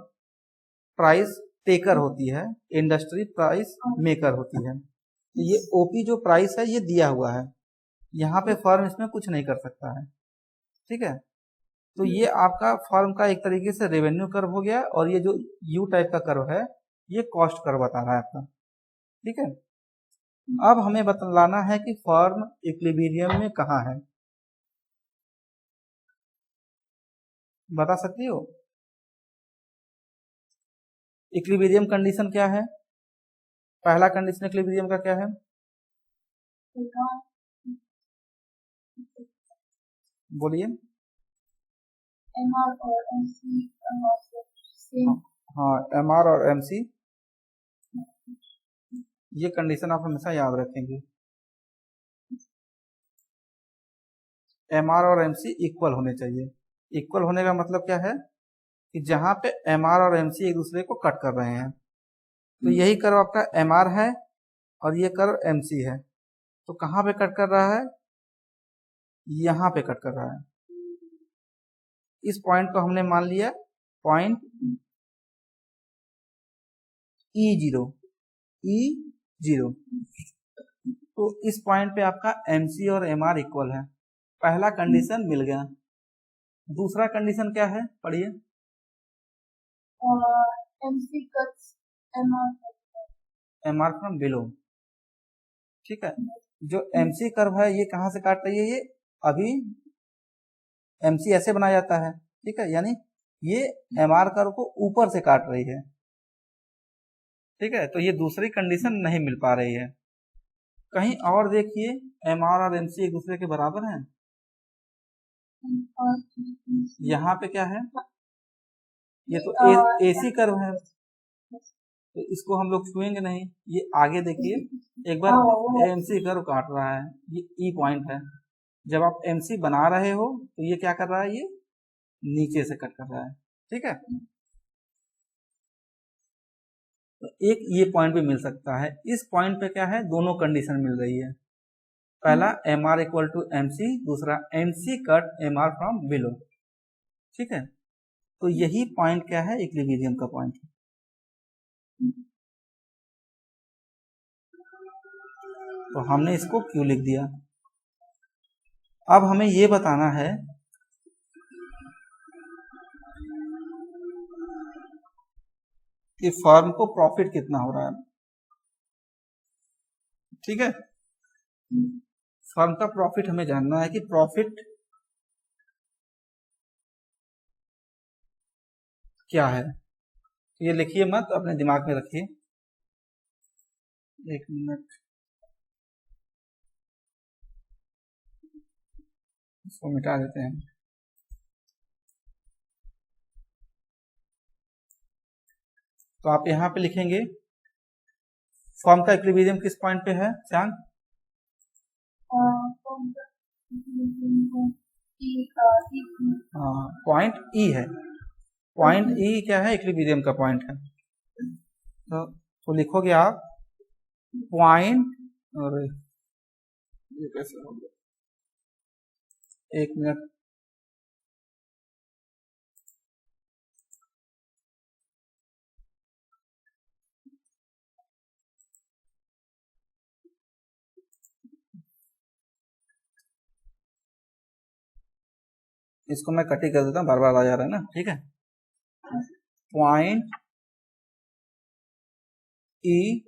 प्राइस टेकर होती है, इंडस्ट्री प्राइस मेकर होती है। ये ओपी जो प्राइस है ये दिया हुआ है, यहाँ पे फर्म इसमें कुछ नहीं कर सकता है। ठीक है, तो ये आपका फर्म का एक तरीके से रेवेन्यू कर्व हो गया, और ये जो यू टाइप का कर्व है ये कॉस्ट कर्व बता रहा है आपका। ठीक है, अब हमें बतलाना है कि फर्म इक्विलिब्रियम में कहाँ है। बता सकती हो इक्विलिब्रियम कंडीशन क्या है? पहला कंडीशन इक्विलिब्रियम का क्या है? बोलिए। एमआर और एमसी सेम। हाँ, एमआर और एमसी, ये कंडीशन आप हमेशा याद रखेंगे। एमआर और एमसी इक्वल होने चाहिए। इक्वल होने का मतलब क्या है कि जहां पे एमआर और एमसी एक दूसरे को कट कर रहे हैं, तो यही कर्व आपका एमआर है और ये कर्व एमसी है। तो कहां पे कट कर रहा है, यहां पे कट कर रहा है। इस पॉइंट को हमने मान लिया पॉइंट E0। तो इस पॉइंट पे आपका एमसी और एमआर इक्वल है। पहला कंडीशन मिल गया। दूसरा कंडीशन क्या है, पढ़िए। MC cuts MR from below. ठीक है, जो एमसी कर्व है ये कहां से काट रही है, ये अभी एमसी ऐसे बनाया जाता है। ठीक है, यानी ये एमआर कर्व को ऊपर से काट रही है। ठीक है, तो ये दूसरी कंडीशन नहीं मिल पा रही है। कहीं और देखिए, एमआर और एमसी एक दूसरे के बराबर हैं। यहाँ पे क्या है, ये तो एसी कर्व है, तो इसको हम लोग छुएंगे नहीं। ये आगे देखिए, एक बार एमसी कर्व काट रहा है, ये ई पॉइंट है। जब आप एमसी बना रहे हो तो ये क्या कर रहा है, ये नीचे से कट कर रहा है। ठीक है, तो एक ये पॉइंट भी मिल सकता है। इस पॉइंट पे क्या है, दोनों कंडीशन मिल रही है। पहला एमआर इक्वल टू एमसी, दूसरा MC cut MR from below. ठीक है, तो यही पॉइंट क्या है, इक्विलिब्रियम का पॉइंट है। तो हमने इसको क्यों लिख दिया। अब हमें ये बताना है कि फर्म को प्रॉफिट कितना हो रहा है। ठीक है, फर्म का प्रॉफिट हमें जानना है कि प्रॉफिट क्या है। ये लिखिए मत, अपने दिमाग में रखिए। एक मिनट, इसको मिटा देते हैं। तो आप यहाँ पे लिखेंगे फर्म का इक्विलिब्रियम किस पॉइंट पे है, चांद? पॉइंट ई है। पॉइंट ई क्या है, इक्विलिब्रियम का पॉइंट है। तो लिखोगे आप पॉइंट, और ये कैसे हो गया, एक मिनट, इसको मैं कट ही कर देता हूँ, बार बार आ जा रहा है ना, ठीक है। पॉइंट ई,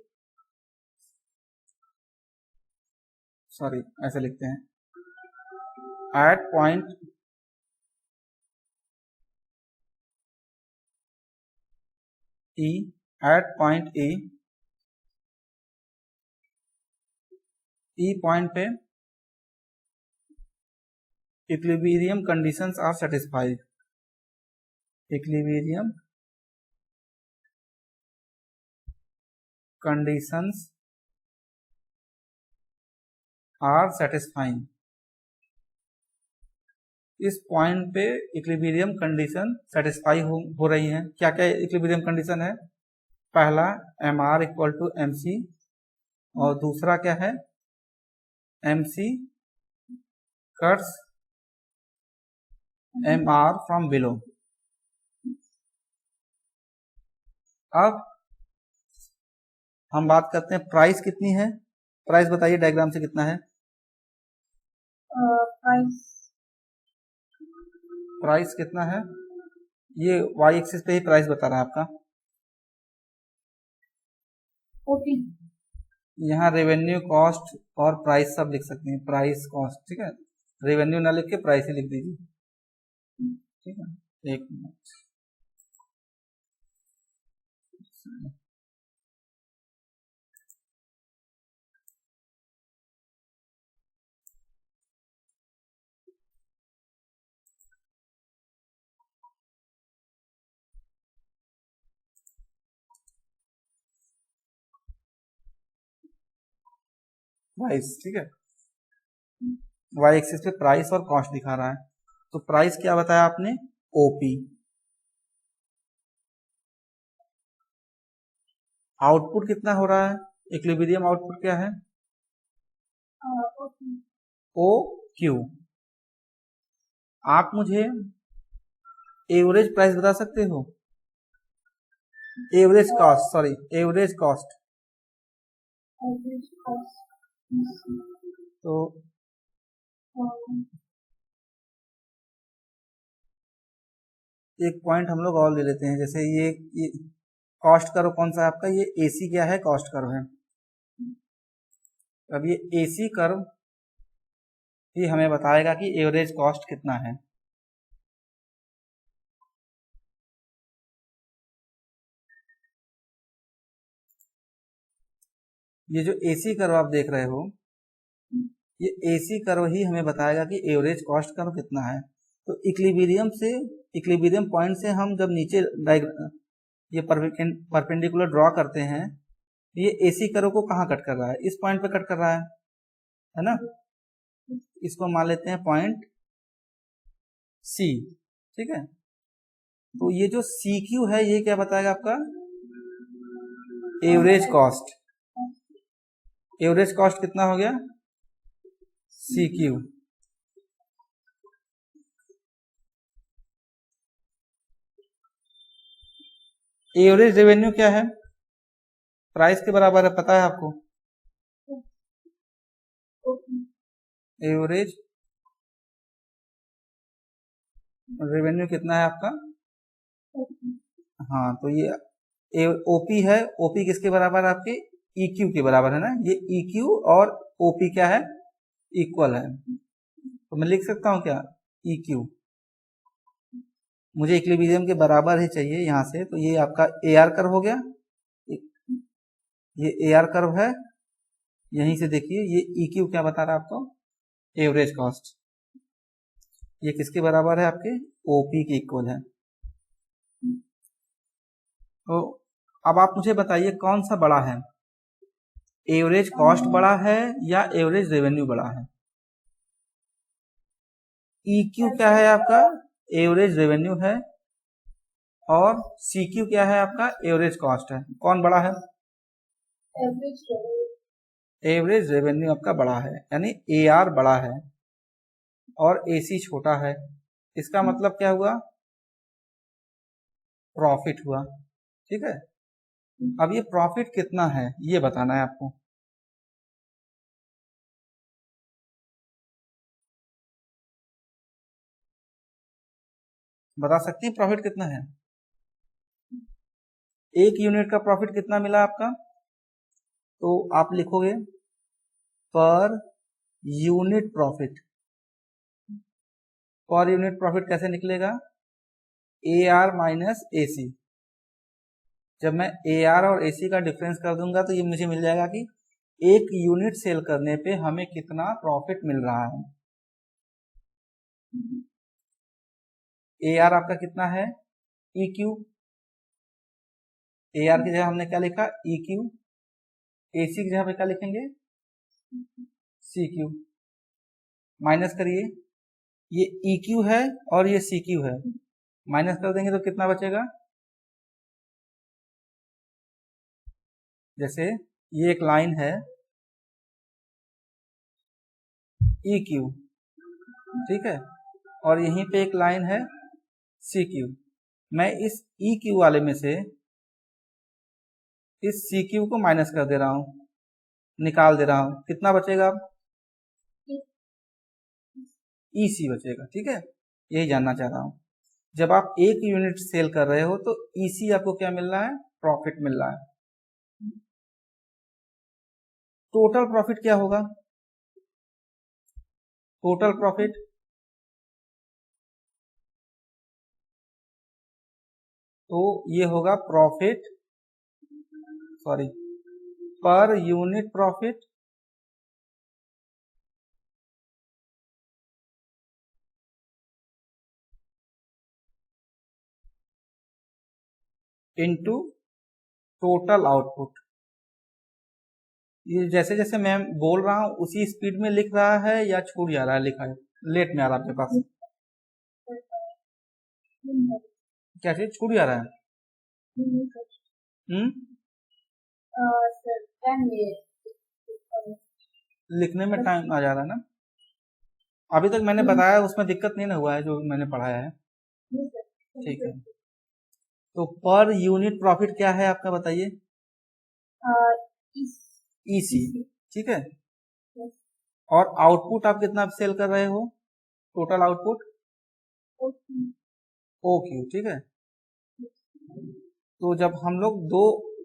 सॉरी ऐसे लिखते हैं, at point E, at point E point पे equilibrium conditions are satisfied, equilibrium conditions are satisfying. इस पॉइंट पे इक्विलिब्रियम कंडीशन सेटिस्फाई हो रही हैं। क्या क्या इक्विलिब्रियम कंडीशन है? पहला M R equal to M C, और दूसरा क्या है, M C cuts M R from below. अब हम बात करते हैं प्राइस कितनी है, प्राइस बताइए डायग्राम से कितना है। प्राइस कितना है, ये वाई एक्सिस पे ही प्राइस बता रहा है आपका। ओके, यहाँ रेवेन्यू, कॉस्ट और प्राइस सब लिख सकते हैं, प्राइस कॉस्ट, ठीक है। रेवेन्यू ना लिख के प्राइस ही लिख दीजिए, ठीक है। एक मिनट, प्राइस, ठीक है। वाई एक्सिस पे प्राइस और कॉस्ट दिखा रहा है। तो प्राइस क्या बताया आपने, ओपी। आउटपुट कितना हो रहा है, इक्विलिब्रियम आउटपुट क्या है, ओ क्यू। आप मुझे एवरेज प्राइस बता सकते हो, average cost, sorry average cost. तो एक पॉइंट हम लोग और ले लेते हैं, जैसे ये कॉस्ट कर्व कौन सा है आपका, ये एसी क्या है, कॉस्ट कर्व है। अब ये एसी कर्व ही हमें बताएगा कि एवरेज कॉस्ट कितना है। ये जो एसी कर्व आप देख रहे हो, ये एसी कर्व ही हमें बताएगा कि एवरेज कॉस्ट कर्व कितना है। तो इक्विलिब्रियम से, इक्विलिब्रियम पॉइंट से हम जब नीचे ये परपेंडिकुलर ड्रॉ करते हैं, ये एसी कर्व को कहाँ कट कर रहा है, इस पॉइंट पे कट कर रहा है ना। इसको मान लेते हैं पॉइंट सी, ठीक है। तो ये जो सी क्यू है, ये क्या बताएगा आपका, एवरेज कॉस्ट। एवरेज कॉस्ट कितना हो गया, सी क्यू। एवरेज रेवेन्यू क्या है, प्राइस के बराबर है, पता है आपको। एवरेज रेवेन्यू कितना है आपका, हाँ। तो ये ओपी है, ओपी किसके बराबर है आपके, EQ के बराबर है ना। ये EQ और OP क्या है, इक्वल है। तो मैं लिख सकता हूँ क्या, EQ। मुझे इक्विलिब्रियम के बराबर ही चाहिए यहाँ से। तो ये आपका AR कर्व हो गया, ये AR कर्व है। यहीं से देखिए ये EQ क्या बता रहा है आपको, एवरेज कॉस्ट। ये किसके बराबर है आपके, OP के इक्वल है। तो अब आप मुझे बताइए कौन सा बड़ा है, एवरेज कॉस्ट बड़ा है या एवरेज रेवेन्यू बड़ा है। EQ क्या है आपका, एवरेज रेवेन्यू है, और सी क्यू क्या है आपका, एवरेज कॉस्ट है। कौन बड़ा है, एवरेज एवरेज रेवेन्यू आपका बड़ा है, यानी ए आर बड़ा है और ए सी छोटा है। इसका मतलब क्या हुआ, प्रॉफिट हुआ। ठीक है, अब ये प्रॉफिट कितना है ये बताना है आपको। बता सकती है प्रॉफिट कितना है, एक यूनिट का प्रॉफिट कितना मिला आपका, तो आप लिखोगे per unit profit. Per unit profit कैसे निकलेगा, ए आर माइनस ए सी। जब मैं ए आर और ए सी का डिफरेंस कर दूंगा तो ये मुझे मिल जाएगा कि एक यूनिट सेल करने पे हमें कितना प्रॉफिट मिल रहा है। ए आर आपका कितना है, ई क्यू। ए आर की जगह हमने क्या लिखा, ई क्यू। ए सी की जगह पे क्या लिखेंगे, सी क्यू। माइनस करिए, ये ई क्यू है और ये सी क्यू है, माइनस कर देंगे तो कितना बचेगा, जैसे ये एक लाइन है ई क्यू, ठीक है, और यहीं पे एक लाइन है सी क्यू। मैं इस ई क्यू वाले में से इस सी क्यू को माइनस कर दे रहा हूं, निकाल दे रहा हूं, कितना बचेगा अब, ई सी बचेगा। ठीक है, यही जानना चाह रहा हूं। जब आप एक यूनिट सेल कर रहे हो तो ई सी आपको क्या मिल रहा है, प्रॉफिट मिल रहा है। टोटल प्रॉफिट क्या होगा, टोटल प्रॉफिट तो ये होगा profit, sorry, per unit profit into total output. ये जैसे जैसे मैं बोल रहा हूं उसी स्पीड में लिख रहा है या छूट जा रहा है, लिखा है लेट में आ रहा है आपके पास, क्या चीज छूट जा रहा है, हम्म, लिखने में टाइम आ जा रहा है ना। अभी तक मैंने बताया उसमें दिक्कत नहीं ना हुआ है जो मैंने पढ़ाया है, ठीक है। तो पर यूनिट प्रॉफिट क्या है आपका बताइए, ईसी, ठीक है। और आउटपुट आप कितना सेल कर रहे हो, टोटल आउटपुट ओ क्यू, ठीक है। तो जब हम लोग दो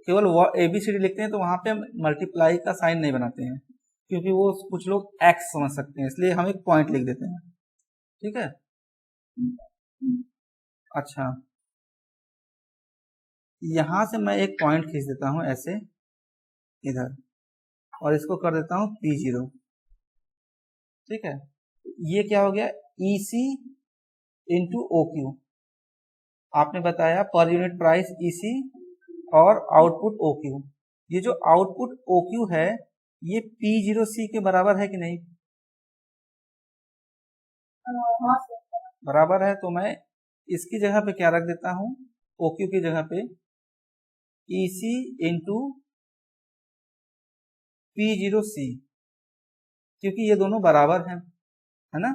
केवल एबीसीडी लिखते हैं तो वहां पे मल्टीप्लाई का साइन नहीं बनाते हैं, क्योंकि वो कुछ लोग एक्स समझ सकते हैं, इसलिए हम एक पॉइंट लिख देते हैं, ठीक है। अच्छा, यहां से मैं एक पॉइंट खींच देता हूं ऐसे इधर, और इसको कर देता हूं P0, ठीक है। ये क्या हो गया, EC इंटू ओ क्यू। आपने बताया पर यूनिट प्राइस EC और आउटपुट ओ क्यू। ये जो आउटपुट ओ क्यू है ये P0C के बराबर है कि नहीं, बराबर है। तो मैं इसकी जगह पे क्या रख देता हूं, ओ क्यू की जगह पे EC इंटू P0C, क्योंकि ये दोनों बराबर हैं, है ना।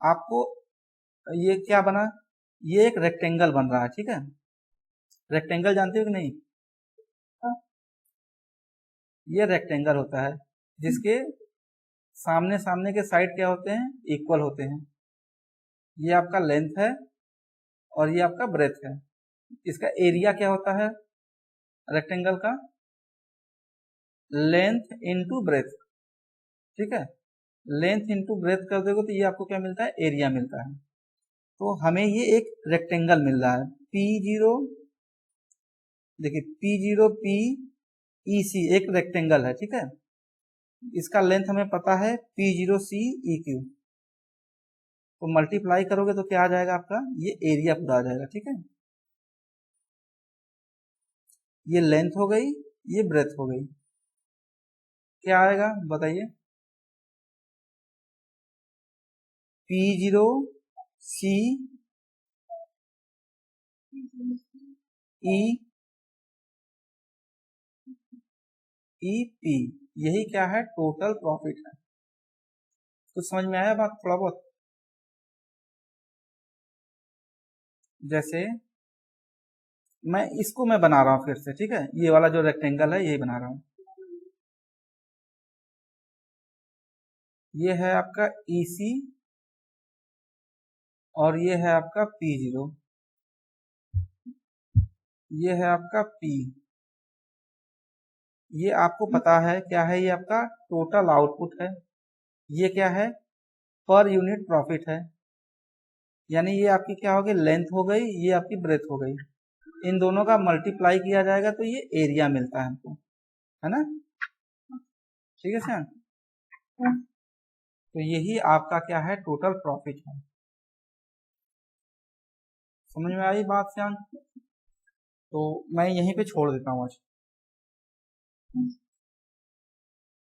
आपको ये क्या बना, ये एक रेक्टेंगल बन रहा है, ठीक है। रेक्टेंगल जानते हो कि नहीं, ये रेक्टेंगल होता है जिसके सामने सामने के साइड क्या होते हैं, इक्वल होते हैं। ये आपका लेंथ है और ये आपका ब्रेथ है। इसका एरिया क्या होता है रेक्टेंगल का, लेंथ इनटू ब्रेथ, ठीक है। लेंथ इनटू ब्रेथ कर दोगे तो ये आपको क्या मिलता है, एरिया मिलता है। तो हमें ये एक रेक्टेंगल मिल रहा है P0, देखिए P0 PEC एक रेक्टेंगल है, ठीक है। इसका लेंथ हमें पता है P0CEQ, तो मल्टीप्लाई करोगे तो क्या आ जाएगा आपका, ये एरिया पूरा आ जाएगा, ठीक है। ये लेंथ हो गई, ये ब्रेथ हो गई, क्या आएगा बताइए, P0C ई ई पी, यही क्या है, टोटल प्रॉफिट है। तो समझ में आया बात थोड़ा बहुत? जैसे मैं बना रहा हूं फिर से, ठीक है, ये वाला जो रेक्टेंगल है यही बना रहा हूं। ये है आपका EC और ये है आपका P0, ये है आपका P। ये आपको पता है क्या है, ये आपका टोटल आउटपुट है। ये क्या है, पर यूनिट प्रॉफिट है। यानी ये आपकी क्या हो गई, लेंथ हो गई, ये आपकी ब्रेथ हो गई। इन दोनों का मल्टीप्लाई किया जाएगा तो ये एरिया मिलता है हमको, है ना? ठीक है सर, तो यही आपका क्या है, टोटल प्रॉफिट है। समझ में आई बात श्याम? तो मैं यहीं पे छोड़ देता हूँ आज।